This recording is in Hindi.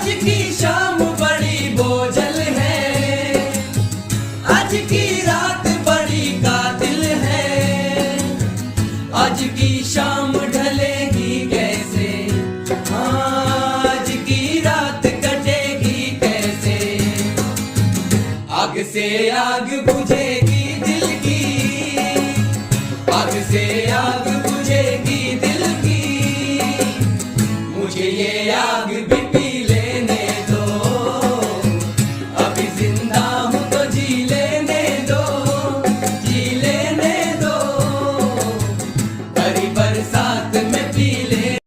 आज की शाम बड़ी बोझल है, आज की रात बड़ी कातिल है, आज की शाम ढलेगी कैसे, आज की रात कटेगी कैसे। आग से आग बुझे